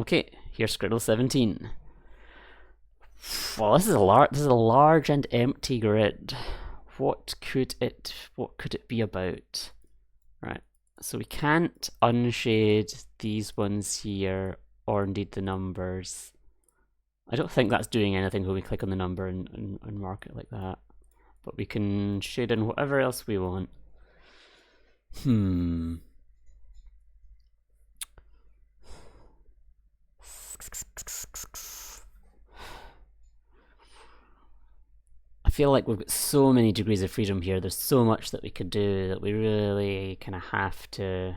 Okay, here's Scriddle 17. Well, this is a large and empty grid. What could it be about? Right. So we can't unshade these ones here, or indeed the numbers. I don't think that's doing anything when we click on the number and mark it like that. But we can shade in whatever else we want. I feel like we've got so many degrees of freedom here. There's so much that we could do that we really kind of have to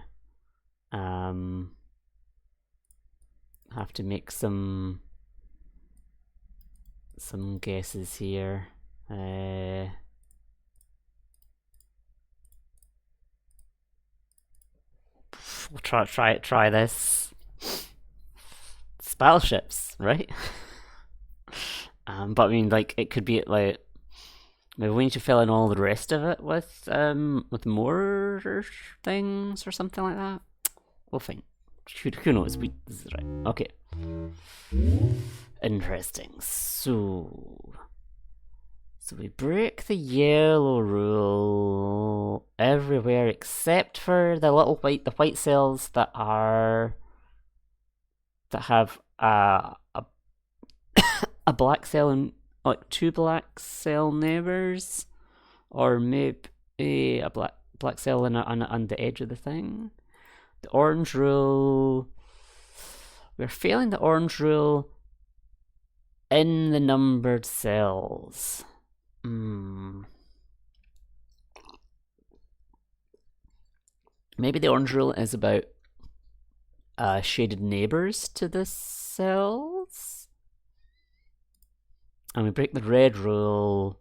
make some guesses here. We'll try this. Battleships, right? But I mean, like, it could be like maybe we need to fill in all the rest of it with more things or something like that. We'll find. Who knows? This is right. Okay. Interesting. So we break the yellow rule everywhere except for the white cells that have a black cell and like two black cell neighbors, or maybe a black cell on the edge of the thing. The orange rule. We're failing the orange rule in the numbered cells. Maybe the orange rule is about shaded neighbors to the cells. And we break the red rule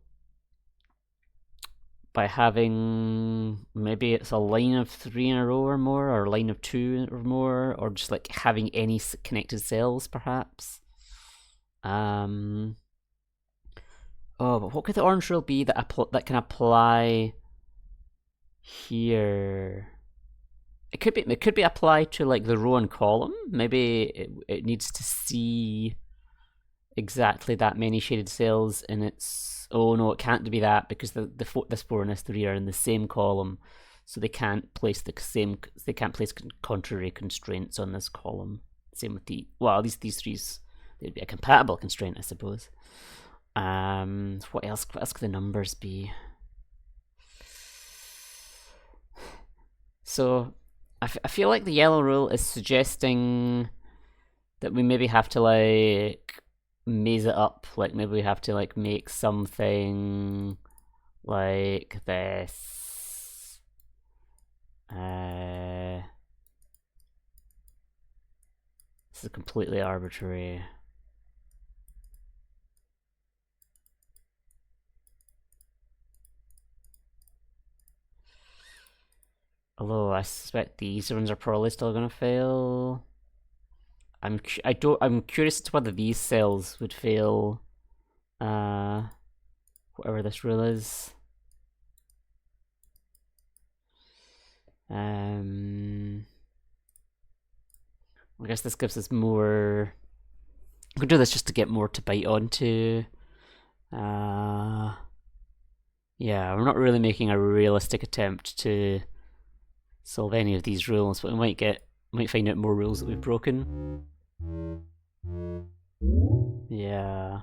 by having, maybe it's a line of 3 in a row or more, or a line of 2 or more, or just like having any connected cells, perhaps. Oh, but what could the orange rule be that can apply here? It could be applied to like the row and column. Maybe it needs to see exactly that many shaded cells in its. Oh no, it can't be that, because this 4 and this 3 are in the same column, so they can't place contrary constraints on this column. Same with these threes. They'd be a compatible constraint, I suppose. What else could the numbers be? So I feel like the yellow rule is suggesting that we maybe have to like maze it up. Like maybe we have to like make something like this. This is completely arbitrary. Although I suspect these ones are probably still gonna fail. I'm curious as to whether these cells would fail. Whatever this rule is. I guess this gives us more. We could do this just to get more to bite onto. Yeah, we're not really making a realistic attempt to solve any of these rules, but we might find out more rules that we've broken. Yeah.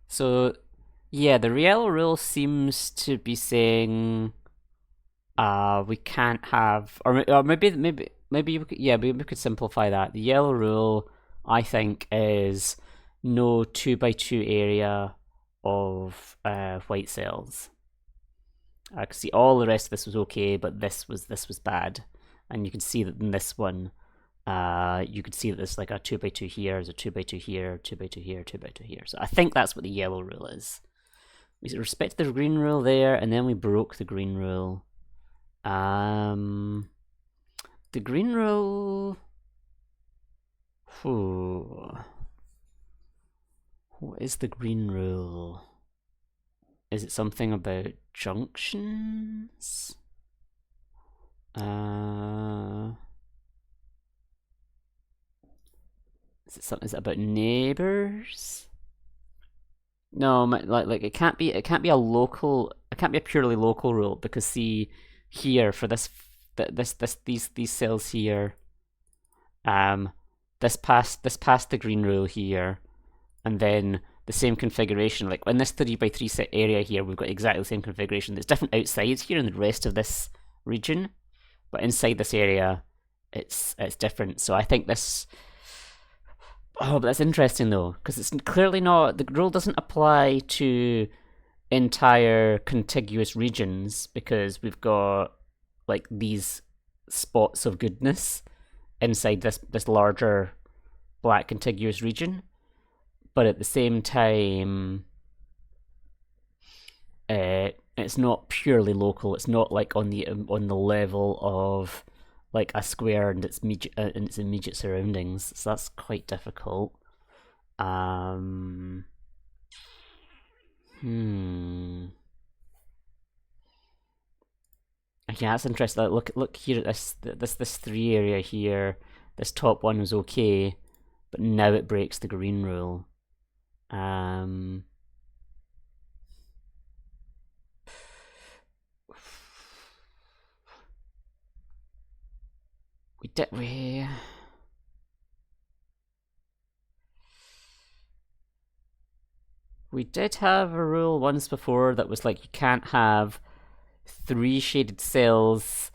So yeah, the yellow rule seems to be saying we can't have, or maybe we could simplify that. The yellow rule, I think, is no 2x2 area of white cells. I could see all the rest of this was okay, but this was bad, and you can see that in this one, you could see that there's like a 2x2 here, there's a 2x2 here, 2x2 here, 2x2 here. So I think that's what the yellow rule is. We respected the green rule there, and then we broke the green rule. The green rule. What is the green rule? Is it something about junctions? Is it something? Is it about neighbors? No, like it can't be. It can't be a local. It can't be a purely local rule because see here for these cells here. Um, this passed the green rule here, and then the same configuration. Like in this 3x3 set area here, we've got exactly the same configuration. There's different outsides here in the rest of this region, but inside this area, it's different. So I think this. Oh, but that's interesting though, because it's clearly not. The rule doesn't apply to entire contiguous regions because we've got like these spots of goodness inside this larger black contiguous region, but at the same time, it's not purely local. It's not like on the level of like a square and its immediate surroundings. So that's quite difficult. Hmm. Yeah, that's interesting. Look here at this 3 area here. This top one was okay, but now it breaks the green rule. We did have a rule once before that was like you can't have 3 shaded cells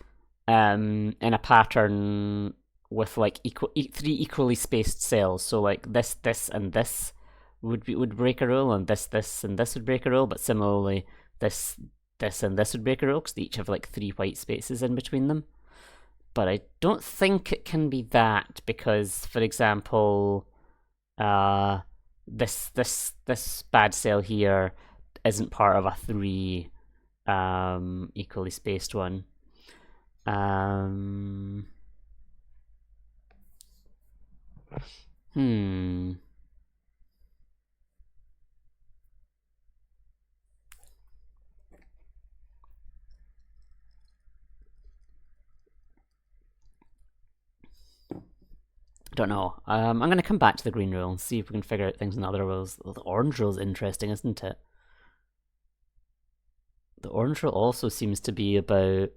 in a pattern with like 3 equally spaced cells. So like this, and this would break a rule, and this, and this would break a rule. But similarly, this, and this would break a rule because they each have like 3 white spaces in between them. But I don't think it can be that because, for example, this bad cell here isn't part of a 3 equally spaced one. Hmm. Don't know. I'm going to come back to the green rule and see if we can figure out things in other rules. The orange rule is interesting, isn't it? The orange rule also seems to be about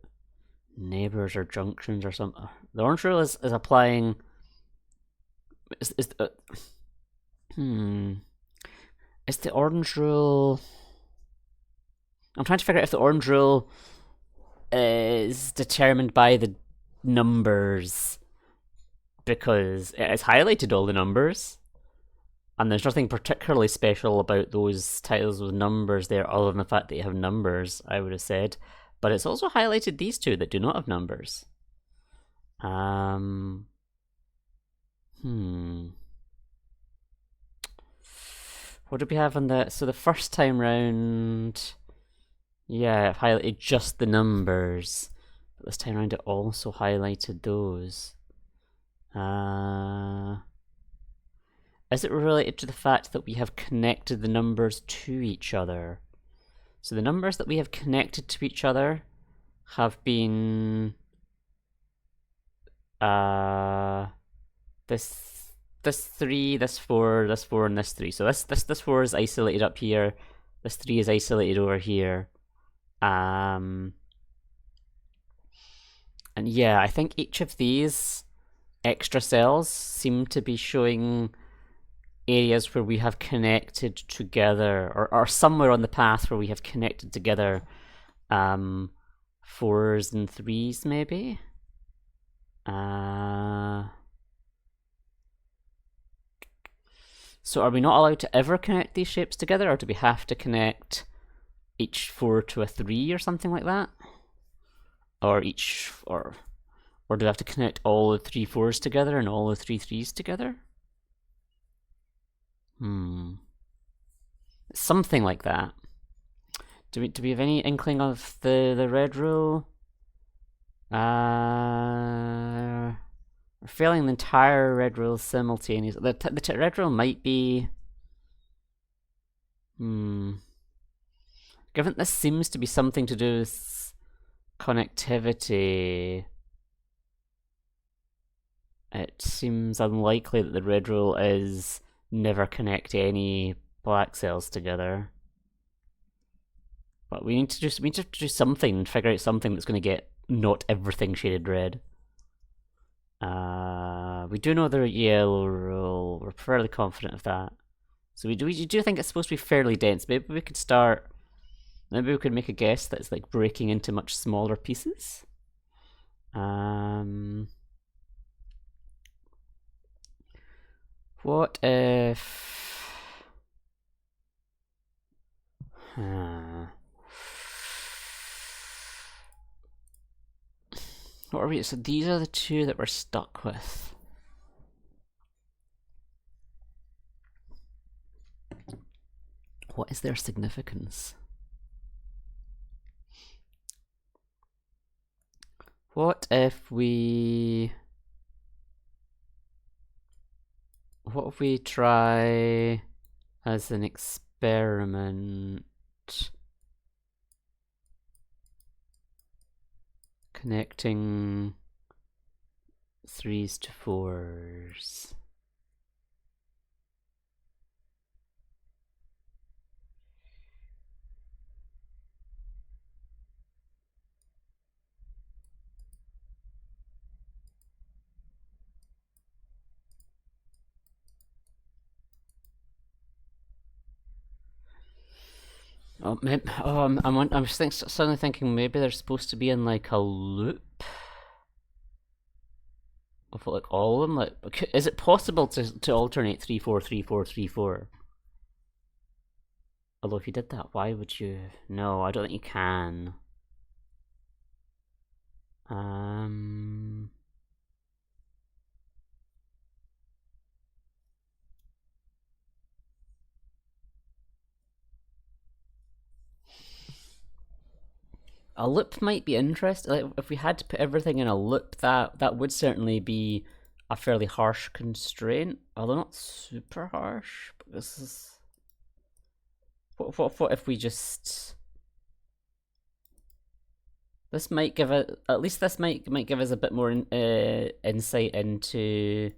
neighbors or junctions or something. The orange rule is applying. Is Is the orange rule? I'm trying to figure out if the orange rule is determined by the numbers because it has highlighted all the numbers, and there's nothing particularly special about those titles with numbers there other than the fact that you have numbers, I would have said. But it's also highlighted these two that do not have numbers. What did we have on the... So the first time round... Yeah, I've highlighted just the numbers. But this time around it also highlighted those. Is it related to the fact that we have connected the numbers to each other? So the numbers that we have connected to each other have been this 3, this 4, this 4, and this 3. So this 4 is isolated up here. This 3 is isolated over here. And yeah, I think each of these extra cells seem to be showing areas where we have connected together, or somewhere on the path where we have connected together 4s and 3s maybe. So are we not allowed to ever connect these shapes together, or do we have to connect each 4 to a 3 or something like that? Or or do we have to connect all the 3 4s together and all the 3 3s together? Something like that. Do we have any inkling of the red rule? We're failing the entire red rule simultaneously. The red rule might be... Given this seems to be something to do with connectivity... it seems unlikely that the red rule is never connect any black cells together. But we need to do something and figure out something that's going to get not everything shaded red. We do know the yellow rule. We're fairly confident of that. So we do think it's supposed to be fairly dense. Maybe we could start. Maybe we could make a guess that it's like breaking into much smaller pieces. What if? What are we? So these are the two that we're stuck with. What is their significance? What if we try as an experiment connecting 3s to 4s? Oh, maybe, I'm suddenly thinking maybe they're supposed to be in like a loop of like all of them. Like, is it possible to alternate 3-4, 3-4, 3-4? Although if you did that, why would you? No, I don't think you can. A loop might be interesting. Like, if we had to put everything in a loop, that would certainly be a fairly harsh constraint, although not super harsh. But this is what if we just. This might give it. At least this might give us a bit more insight into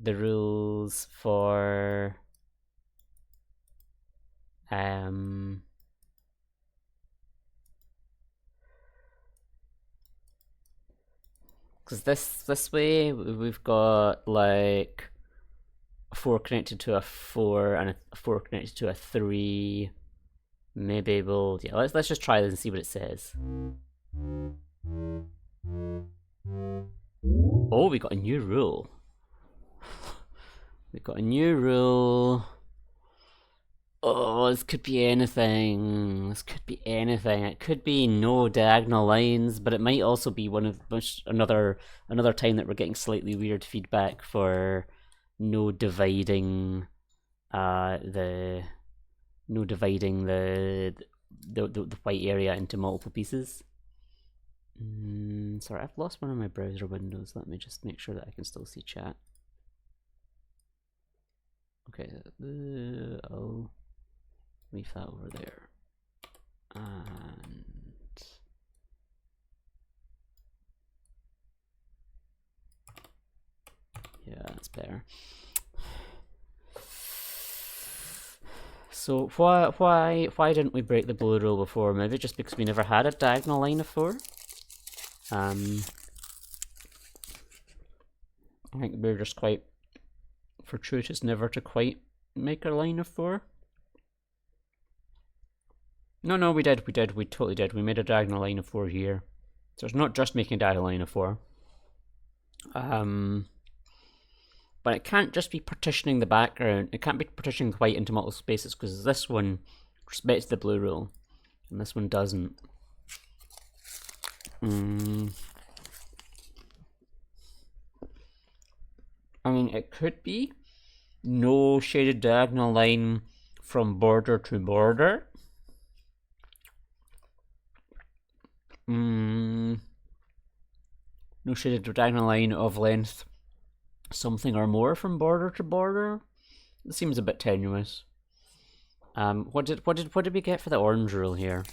the rules for because this way we've got like a 4 connected to a 4 and a 4 connected to a 3. Maybe we'll let's just try this and see what it says. Oh, we got a new rule. We got a new rule. Oh, this could be anything. This could be anything. It could be no diagonal lines, but it might also be another time that we're getting slightly weird feedback for no dividing the white area into multiple pieces. Sorry, I've lost one of my browser windows. Let me just make sure that I can still see chat. Okay, I'll leave that over there. And yeah, that's better. So why didn't we break the blue rule before? Maybe just because we never had a diagonal line of 4. I think we're just quite fortuitous never to quite make a line of 4. No, we totally did. We made a diagonal line of 4 here. So it's not just making a diagonal line of 4. But it can't just be partitioning the background. It can't be partitioning the white into multiple spaces because this one respects the blue rule and this one doesn't. I mean, it could be no shaded diagonal line from border to border. No shaded diagonal line of length something or more from border to border. It seems a bit tenuous. What did we get for the orange rule here?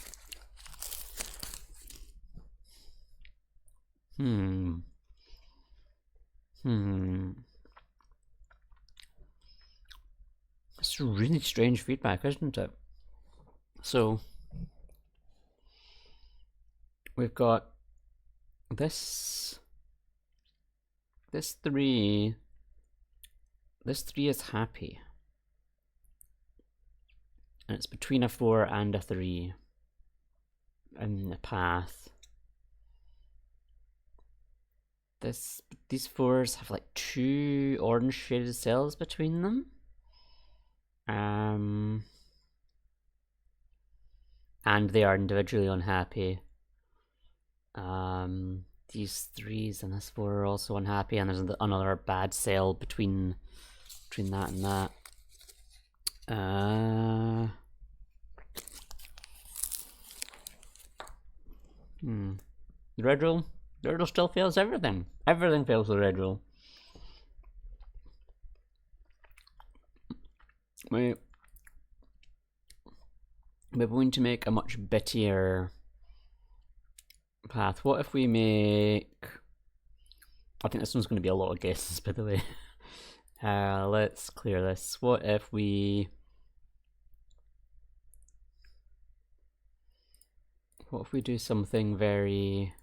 It's really strange feedback, isn't it? So we've got this 3. This 3 is happy. And it's between a 4 and a 3 in the path. These 4s have like 2 orange shaded cells between them. And they are individually unhappy. These 3s and this 4 are also unhappy, and there's another bad cell between that and that. The red rule still fails everything. Everything fails the red rule. Maybe we need to make a much bittier path. What if we make... I think this one's going to be a lot of guesses, by the way. Let's clear this. What if we do something very...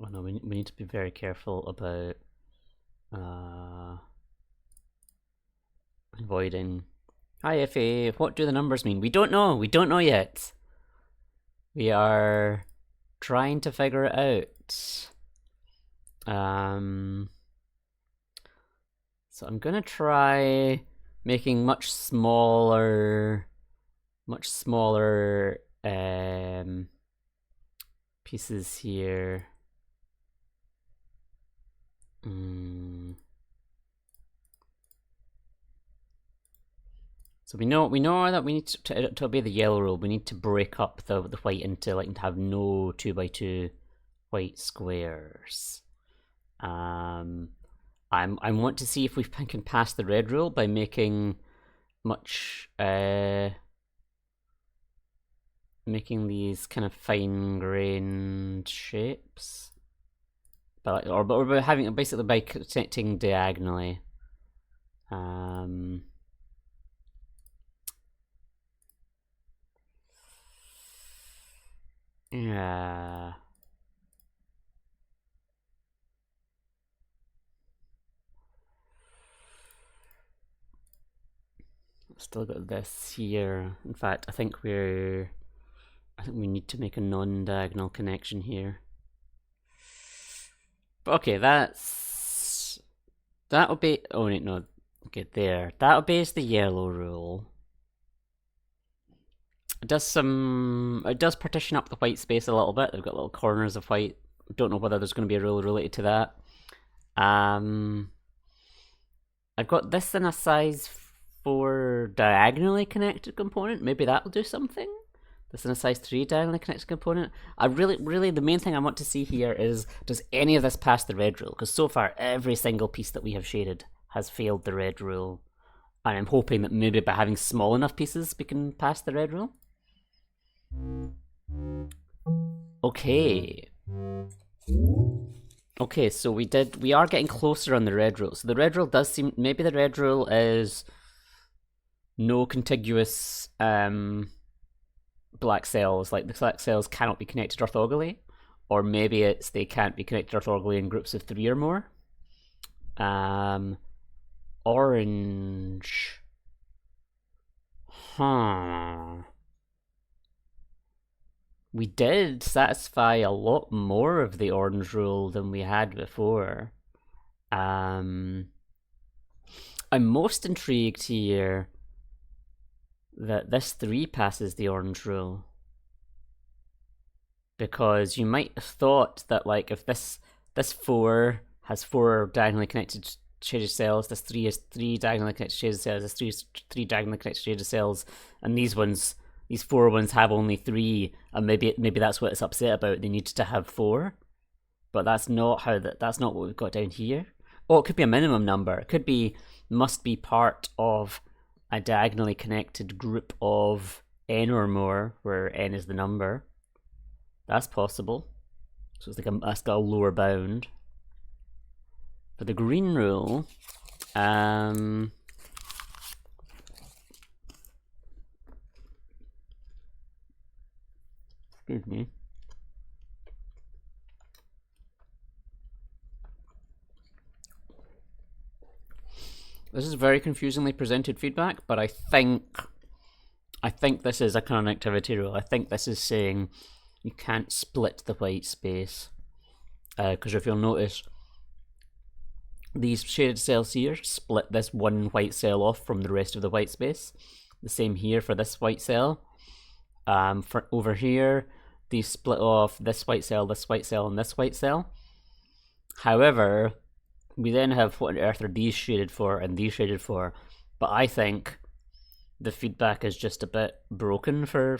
Oh no, we need to be very careful about avoiding... Hi FA, what do the numbers mean? We don't know yet. We are trying to figure it out. So I'm gonna try making much smaller pieces here. So we know that we need to obey the yellow rule. We need to break up the white into like to have no 2x2 white squares. I want to see if we can pass the red rule by making making these kind of fine-grained shapes, but we're having it basically by connecting diagonally. Yeah. Still got this here. In fact, I think we need to make a non-diagonal connection here. But okay, that'll be... Oh wait, no. Okay, there. That obeys the yellow rule. It does partition up the white space a little bit. They've got little corners of white. Don't know whether there's going to be a rule related to that. I've got this in a size 4 diagonally connected component. Maybe that'll do something. This in a size 3 diagonally connected component. I really, the main thing I want to see here is, does any of this pass the red rule? Because so far, every single piece that we have shaded has failed the red rule. And I'm hoping that maybe by having small enough pieces, we can pass the red rule. Okay. Okay, so we are getting closer on the red rule. So the red rule does seem, maybe the red rule is no contiguous black cells, like the black cells cannot be connected orthogonally, or maybe it's they can't be connected orthogonally in groups of 3 or more. Orange. We did satisfy a lot more of the orange rule than we had before. I'm most intrigued here that this 3 passes the orange rule. Because you might have thought that like if this 4 has 4 diagonally connected shaded cells, this 3 is 3 diagonally connected shaded cells, this 3 is 3 diagonally connected shaded cells, and these 4 ones have only 3, and maybe that's what it's upset about. They need to have 4, but that's not what we've got down here. Oh, it could be a minimum number. It could be must be part of a diagonally connected group of n or more, where n is the number. That's possible. So it's like that's got a lower bound. For the green rule, excuse me. This is very confusingly presented feedback, but I think this is a connectivity rule. I think this is saying you can't split the white space. Because if you'll notice, these shaded cells here split this one white cell off from the rest of the white space. The same here for this white cell. For over here, these split off this white cell, and this white cell. However, we then have what on earth are these shaded for and these shaded for, but I think the feedback is just a bit broken for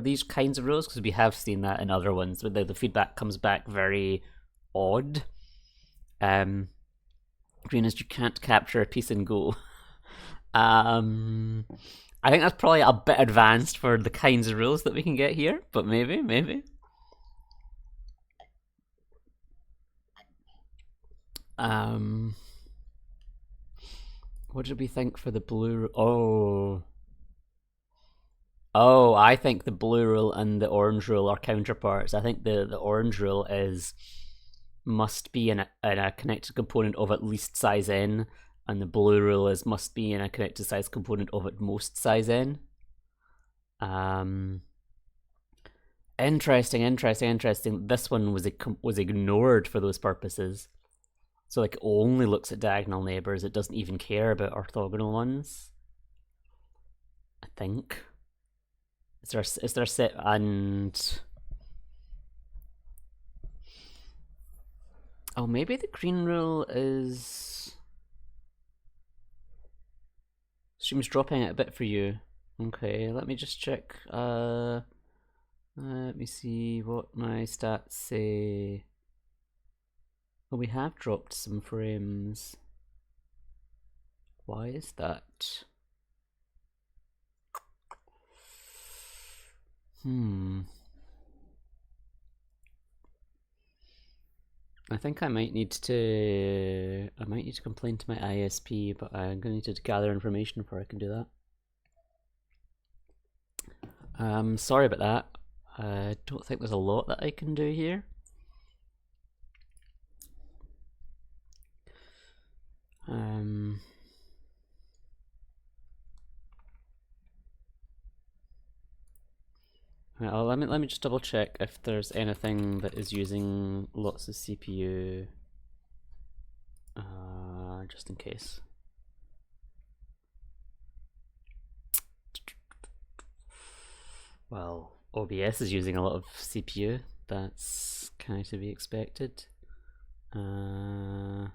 these kinds of rules, because we have seen that in other ones. The feedback comes back very odd. Green is you can't capture a piece and go. I think that's probably a bit advanced for the kinds of rules that we can get here, but maybe. What did we think for the blue? Oh, I think the blue rule and the orange rule are counterparts. I think the orange rule is must be in a connected component of at least size n, and the blue rule is must be in a connected size component of at most size n. Interesting. This one was ignored for those purposes. So like it only looks at diagonal neighbors. It doesn't even care about orthogonal ones. I think. Is there a set and oh, maybe the green rule is stream's dropping it a bit for you. Okay, let me just check. Let me see what my stats say. Well, we have dropped some frames. Why is that? I think I might need to complain to my ISP, but I'm going to need to gather information before I can do that. Sorry about that. I don't think there's a lot that I can do here. Well, let me just double check if there's anything that is using lots of CPU, just in case. Well, OBS is using a lot of CPU. That's kind of to be expected. Firefox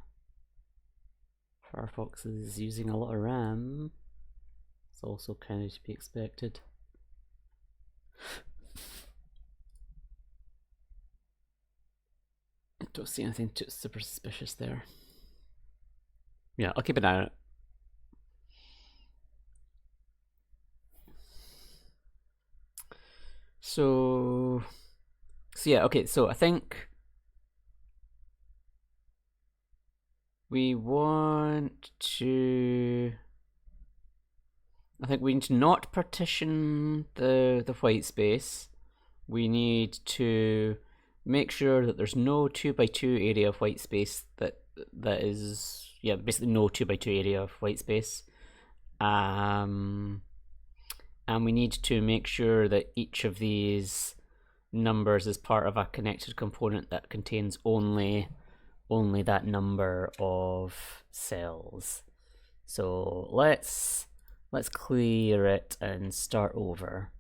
is using a lot of RAM. It's also kind of to be expected. I don't see anything too super suspicious there. Yeah, I'll keep an eye on it. So yeah, okay, so I think we want to need to not partition the white space. We need to make sure that there's no 2x2 area of white space that is, yeah, basically no 2x2 area of white space. And we need to make sure that each of these numbers is part of a connected component that contains only that number of cells. So let's clear it and start over.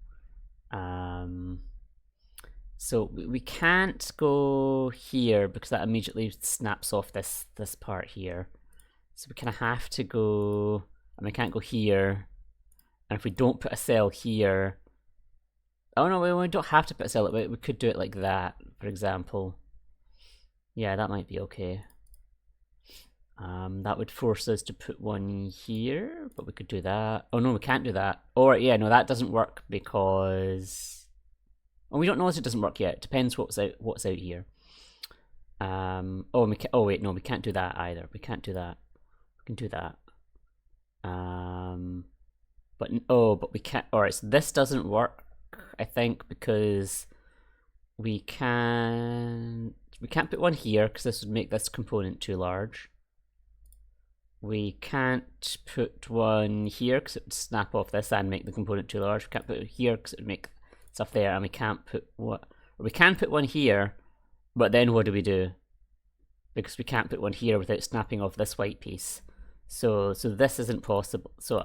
So we can't go here because that immediately snaps off this part here. So we kind of have to go, and we can't go here. And if we don't put a cell here, oh no, we don't have to put a cell. We could do it like that, for example. Yeah, that might be okay. That would force us to put one here, but we could do that. Oh no, we can't do that. Or yeah, no, that doesn't work because we don't know if it doesn't work yet. It depends what's out here. Oh wait, no, we can't do that either. We can't do that. We can do that. But we can't. All right, so this doesn't work, I think, because we can't put one here because this would make this component too large. We can't put one here because it would snap off this and make the component too large. We can't put it here because it would make stuff there, and we can't put we can put one here, but then what do we do? Because we can't put one here without snapping off this white piece. So this isn't possible. So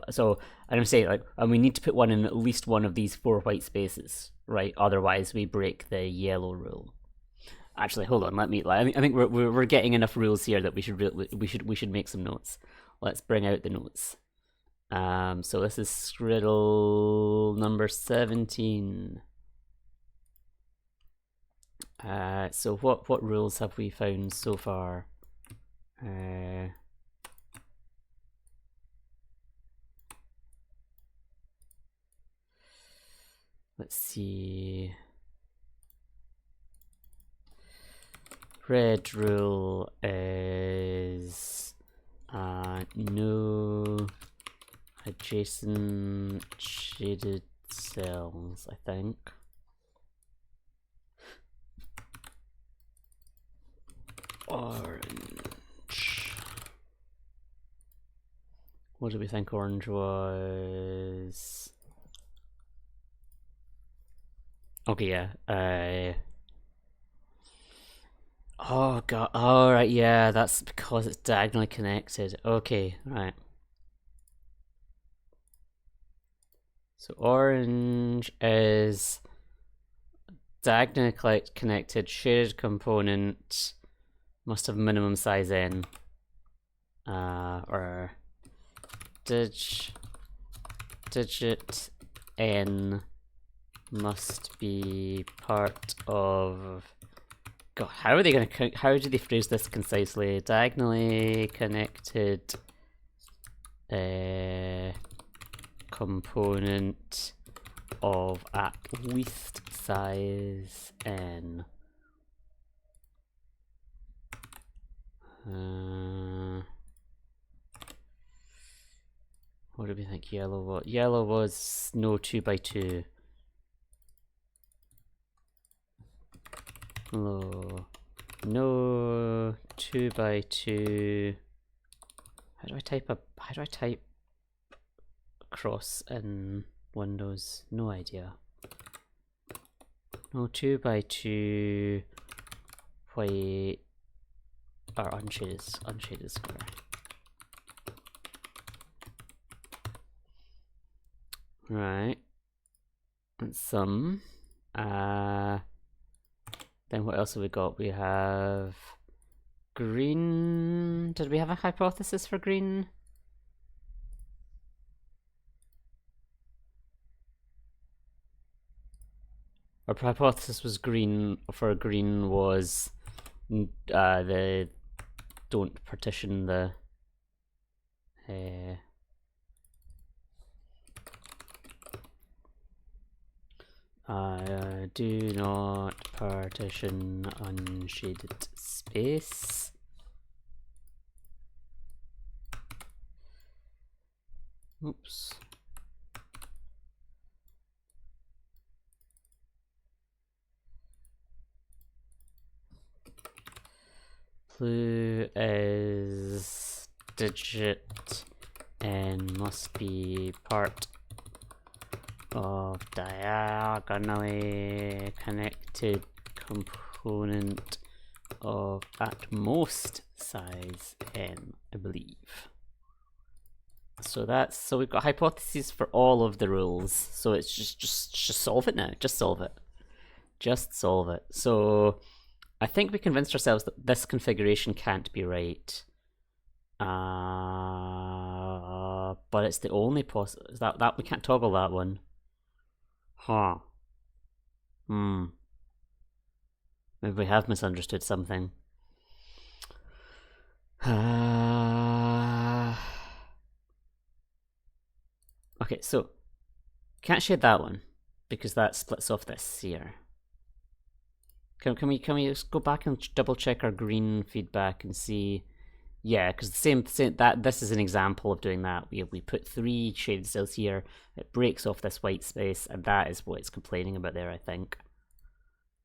I'm saying, like, and we need to put one in at least one of these 4 white spaces, right? Otherwise we break the yellow rule. Actually, hold on. I think we're getting enough rules here that we should make some notes. Let's bring out the notes. So this is Scriddle number 17. So what rules have we found so far? Let's see. Red rule is no adjacent shaded cells, I think. Orange. What do we think orange was? Okay, yeah. Oh god. Oh right, yeah. That's because it's diagonally connected. Okay, right. So orange is diagonally connected shaded component. Must have minimum size n. Or digit n must be part of. God, how are they going to? How do they phrase this concisely? Diagonally connected component of at least size n. What do we think yellow was? Yellow was no 2 by 2. No 2 by 2. How do I type cross in Windows? No idea. No 2 by 2 white or unshaded square. Right. That's some. Then what else have we got? We have green. Did we have a hypothesis for green? Our hypothesis was green for green was the don't partition the do not partition unshaded space. Oops. Blue is digit and must be part of diagonally connected component of at most size n, I believe. So we've got hypotheses for all of the rules. So it's just solve it now. Just solve it. Just solve it. So I think we convinced ourselves that this configuration can't be right. But it's the only possible. Is that we can't toggle that one? Huh. Maybe we have misunderstood something. Okay, so can't shade that one because that splits off this here. Can we just go back and double check our green feedback and see? Yeah, because the same that this is an example of doing that. We put 3 shaded cells here. It breaks off this white space, and that is what it's complaining about there, I think.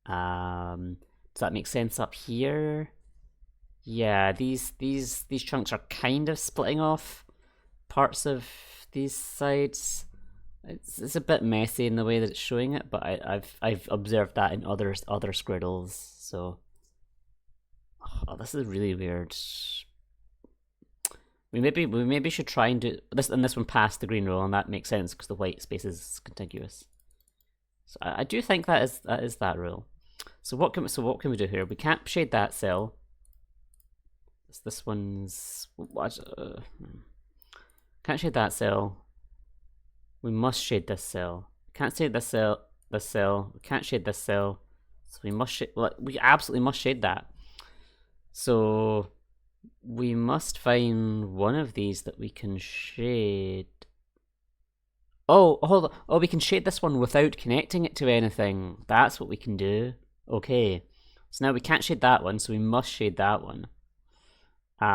Does that make sense up here? Yeah, these chunks are kind of splitting off parts of these sides. It's a bit messy in the way that it's showing it, but I've observed that in other Scriddles. So, this is really weird. We maybe should try and do this and this one past the green rule, and that makes sense because the white space is contiguous. So I do think that is that rule. So what can we do here? We can't shade that cell. This one's can't shade that cell. We must shade this cell. Can't shade this cell. This cell. We can't shade this cell. So we must shade. We absolutely must shade that. So we must find one of these that we can shade. Oh, hold on. Oh, we can shade this one without connecting it to anything. That's what we can do. Okay. So now we can't shade that one, so we must shade that one.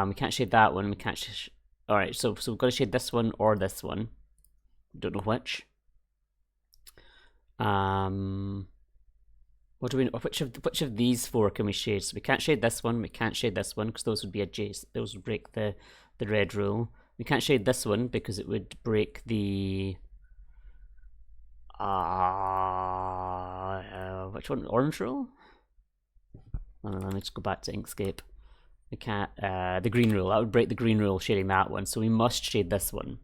We can't shade that one. We can't. All right. So we've got to shade this one or this one. Don't know which. What do we? Which of these 4 can we shade? So we can't shade this one. We can't shade this one because those would be adjacent. Those would break the red rule. We can't shade this one because it would break the. Which one? Orange rule? Let me just go back to Inkscape. We can't. The green rule. That would break the green rule shading that one. So we must shade this one.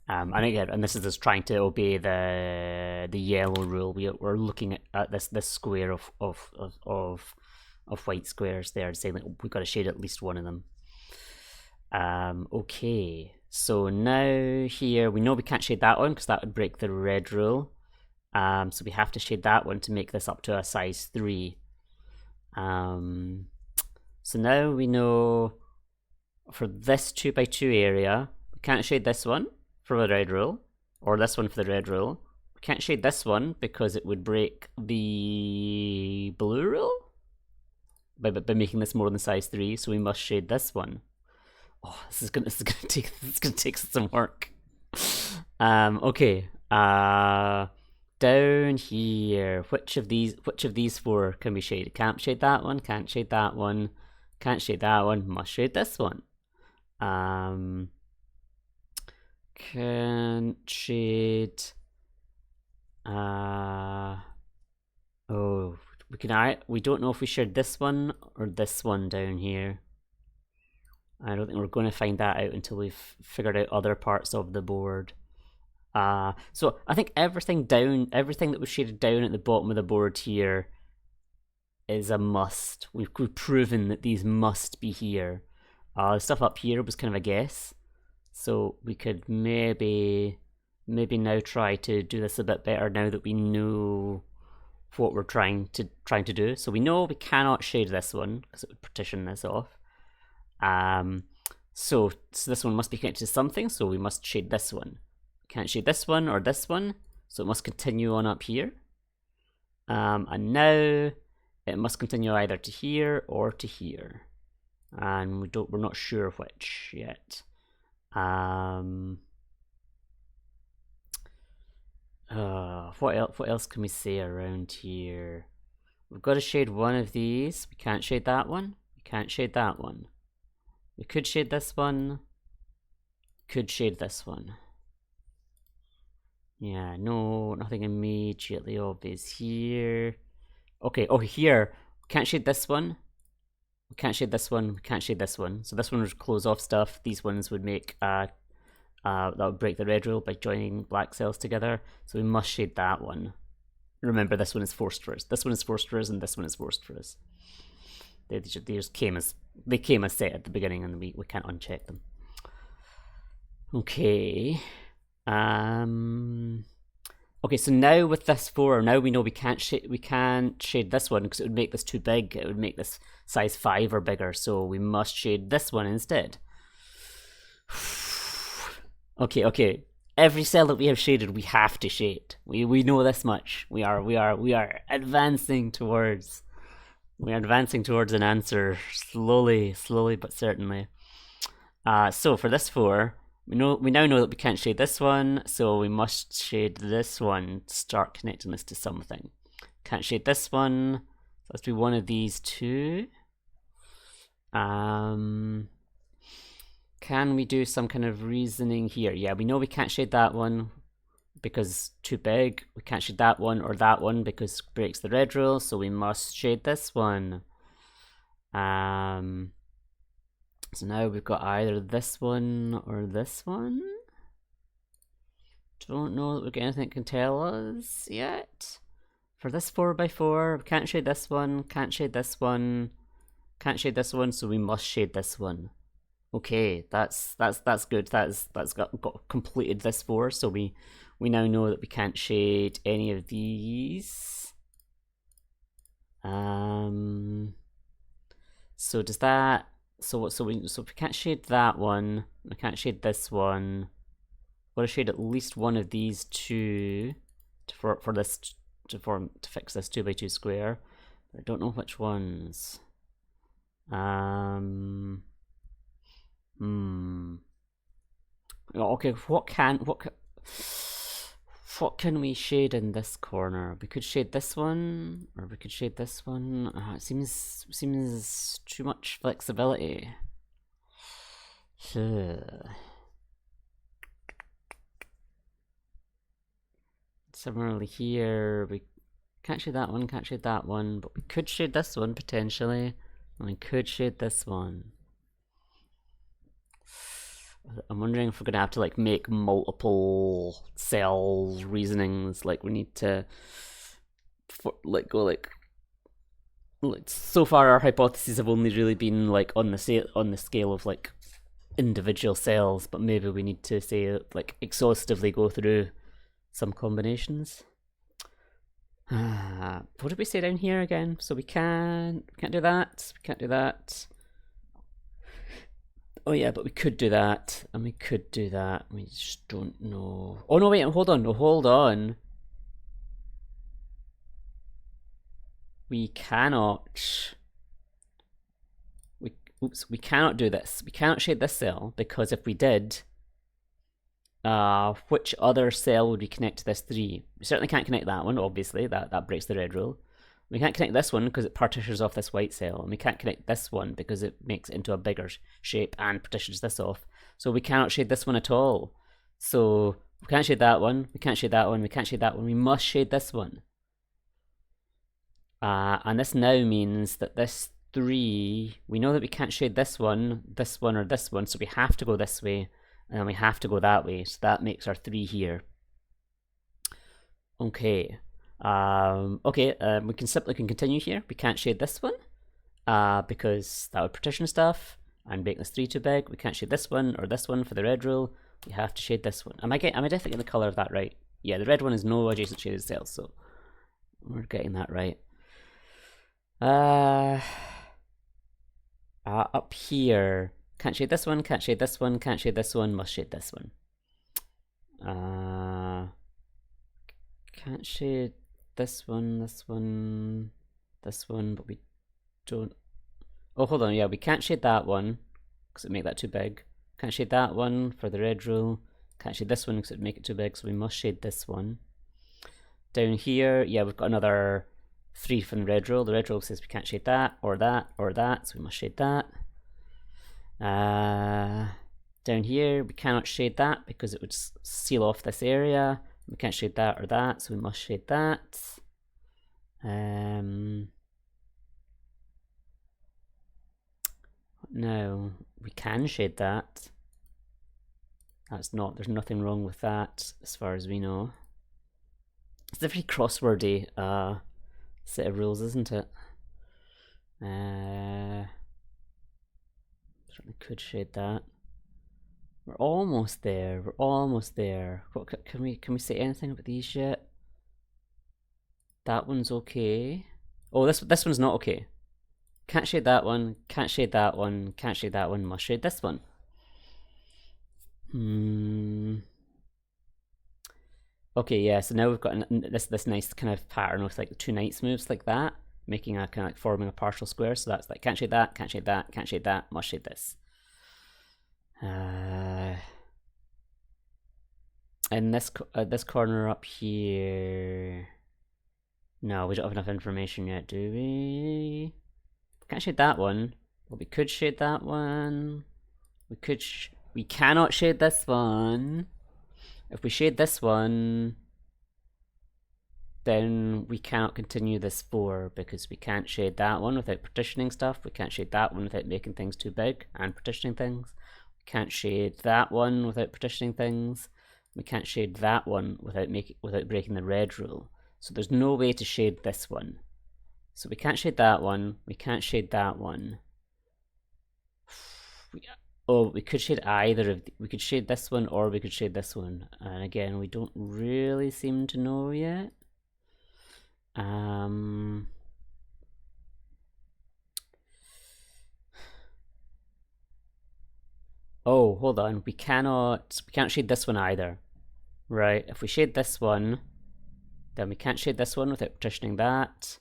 And again, and this is us trying to obey the yellow rule. We're looking at this square of white squares there, and saying that we've got to shade at least one of them. Okay, so now here we know we can't shade that one because that would break the red rule. So we have to shade that one to make this up to a size 3. So now we know for this 2x2 area, we can't shade this one for the red rule, or this one for the red rule. We can't shade this one because it would break the blue rule by making this more than size 3. So we must shade this one. Oh, this is gonna take some work. Okay. Down here, which of these 4 can we shade? Can't shade that one. Can't shade that one. Can't shade that one. Must shade this one. Can't shade. Oh, we don't know if we shade this one or this one down here. I don't think we're going to find that out until we've figured out other parts of the board. So I think everything that was shaded down at the bottom of the board here is a must. We've proven that these must be here. The stuff up here was kind of a guess. So we could maybe now try to do this a bit better now that we know what we're trying to do. So we know we cannot shade this one because it would partition this off. So this one must be connected to something, so we must shade this one. We can't shade this one or this one, so it must continue on up here. And now it must continue either to here or to here. And we're not sure which yet. What else can we say around here? We've got to shade one of these. We can't shade that one. We can't shade that one. We could shade this one. Could shade this one. Yeah, no, nothing immediately obvious here. Okay, oh here. We can't shade this one. We can't shade this one. We can't shade this one. So this one would close off stuff. These ones would make that would break the red rule by joining black cells together. So we must shade that one. Remember, this one is forced for us. This one is forced for us, and this one is forced for us. They just came as set at the beginning, and we can't uncheck them. Okay. Okay, so now with this 4, now we know we can't shade this one because it would make this too big. It would make this size 5 or bigger, so we must shade this one instead. Okay. Every cell that we have shaded, we have to shade. We know this much. We are advancing towards an answer slowly but certainly. So for this 4, we now know that we can't shade this one, so we must shade this one to start connecting this to something. Can't shade this one, so let's do one of these two. Can we do some kind of reasoning here? Yeah, we know we can't shade that one because too big. We can't shade that one or that one because breaks the red rule, so we must shade this one. So now we've got either this one or this one. Don't know that we've got anything that can tell us yet. For this 4x4, we can't shade this one, can't shade this one, can't shade this one, so we must shade this one. Okay, that's good. That's got completed this 4, so we now know that we can't shade any of these. So does that? So if we can't shade that one, we can't shade this one. We've got to shade at least one of these two for this to fix this 2x2 square. But I don't know which ones. Okay, what can we shade in this corner? We could shade this one, or we could shade this one. It seems too much flexibility. Similarly here, we can't shade that one, can't shade that one, but we could shade this one potentially, and we could shade this one. I'm wondering if we're gonna have to like make multiple cell reasonings. Like we need to so far our hypotheses have only really been like on the scale of like individual cells, but maybe we need to say like exhaustively go through some combinations. What did we say down here again? So we can't do that. We can't do that. Oh yeah, but we could do that, and we could do that. We just don't know. Oh no, wait, hold on. No, hold on. We cannot. We cannot do this. We cannot shade this cell because if we did, which other cell would we connect to this 3? We certainly can't connect that one. Obviously, that breaks the red rule. We can't connect this one because it partitions off this white cell, and we can't connect this one because it makes it into a bigger shape and partitions this off. So we cannot shade this one at all. So we can't shade that one, we can't shade that one, we can't shade that one, we must shade this one. And this now means that this 3, we know that we can't shade this one, or this one, so we have to go this way, and then we have to go that way, so that makes our 3 here. Okay. We can continue here. We can't shade this one because that would partition stuff and make this 3 too big. We can't shade this one or this one for the red rule. We have to shade this one. Am I definitely getting the color of that right? Yeah, the red one is no adjacent shaded cells, so we're getting that right. Up here, can't shade this one, can't shade this one, can't shade this one, must shade this one. Can't shade this one, this one, this one, but we don't. Oh, hold on, yeah, we can't shade that one because it would make that too big. Can't shade that one for the red rule. Can't shade this one because it would make it too big, so we must shade this one. Down here, yeah, we've got another 3 from the red rule. The red rule says we can't shade that, or that, or that, so we must shade that. Down here, we cannot shade that because it would seal off this area. We can't shade that or that, so we must shade that. No, we can shade that. There's nothing wrong with that as far as we know. It's a very crosswordy set of rules, isn't it? Certainly could shade that. We're almost there. We're almost there. What, can we say anything about these yet? That one's okay. Oh, this one's not okay. Can't shade that one, can't shade that one, can't shade that one, must shade this one. Okay, yeah, so now we've got this nice kind of pattern with like 2 knights moves like that, making a kind of like forming a partial square. So that's like can't shade that, can't shade that, can't shade that, must shade this. And this corner up here. No, we don't have enough information yet, do we? Can't shade that one. Well, we could shade that one. We cannot shade this one. If we shade this one, then we cannot continue this 4 because we can't shade that one without partitioning stuff. We can't shade that one without making things too big and partitioning things. We can't shade that one without partitioning things. We can't shade that one without breaking the red rule. So there's no way to shade this one. So we can't shade that one. We can't shade that one. We could shade either of we could shade this one or we could shade this one. And again, we don't really seem to know yet. Oh, hold on. We can't shade this one either. Right, if we shade this one, then we can't shade this one without partitioning that.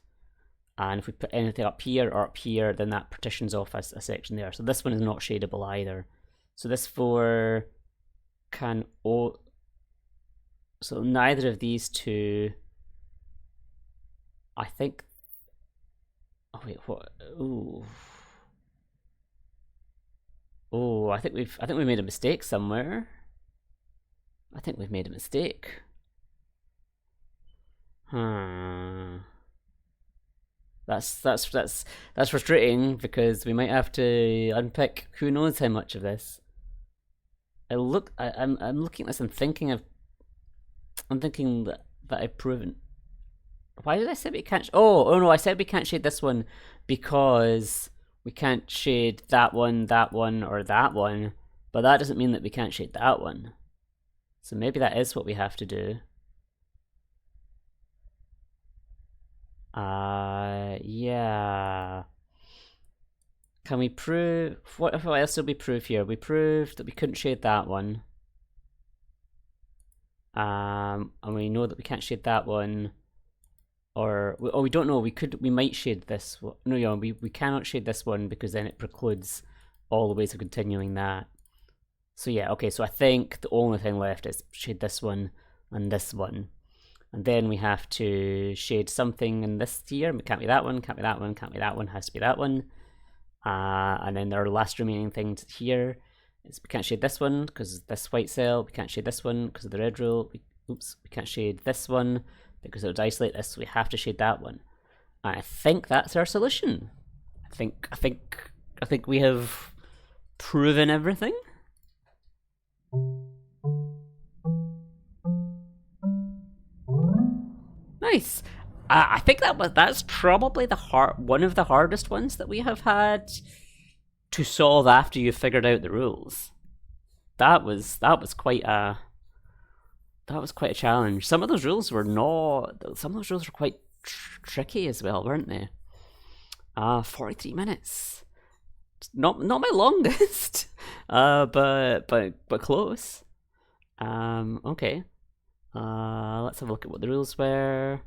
And if we put anything up here or up here, then that partitions off a section there. So this one is not shadable either. So this 4 can... So neither of these two... I think... Oh wait, what? Ooh. Oh, I think we made a mistake somewhere. I think we've made a mistake. That's frustrating because we might have to unpick who knows how much of this. I'm looking at this and thinking that I've proven. Why did I say we can't? Oh no! I said we can't shade this one because we can't shade that one, or that one. But that doesn't mean that we can't shade that one. So maybe that is what we have to do. Yeah. Can we prove... What else did we prove here? We proved that we couldn't shade that one. And we know that we can't shade that one. Or... we don't know. We might shade this one. No, yeah, we cannot shade this one because then it precludes all the ways of continuing that. So yeah, okay, so I think the only thing left is shade this one and this one. And then we have to shade something in this here. It can't be that one, can't be that one, can't be that one, has to be that one. And then our last remaining things here is we can't shade this one because this white cell. We can't shade this one because of the red rule. We can't shade this one because it would isolate this. So we have to shade that one. And I think that's our solution. I think we have proven everything. Nice. I think that's probably one of the hardest ones that we have had to solve after you figured out the rules. That was quite a challenge. Some of those rules were quite tricky as well, weren't they? 43 minutes. Not my longest, but close. Okay. Let's have a look at what the rules were.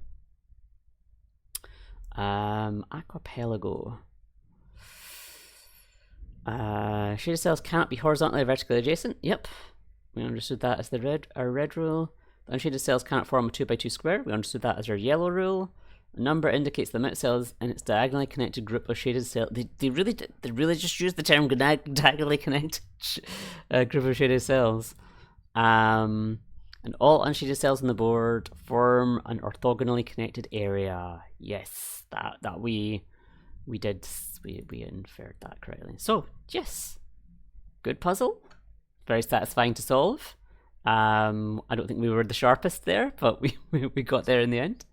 Archipelago. Shaded cells cannot be horizontally or vertically adjacent. Yep, we understood that as our red rule. The unshaded cells cannot form a 2x2 square. We understood that as our yellow rule. A number indicates the amount of cells in its diagonally connected group of shaded cells. They really just used the term diagonally connected group of shaded cells. And all unshaded cells on the board form an orthogonally connected area. Yes, that we inferred that correctly. So yes, good puzzle, very satisfying to solve. I don't think we were the sharpest there, but we got there in the end.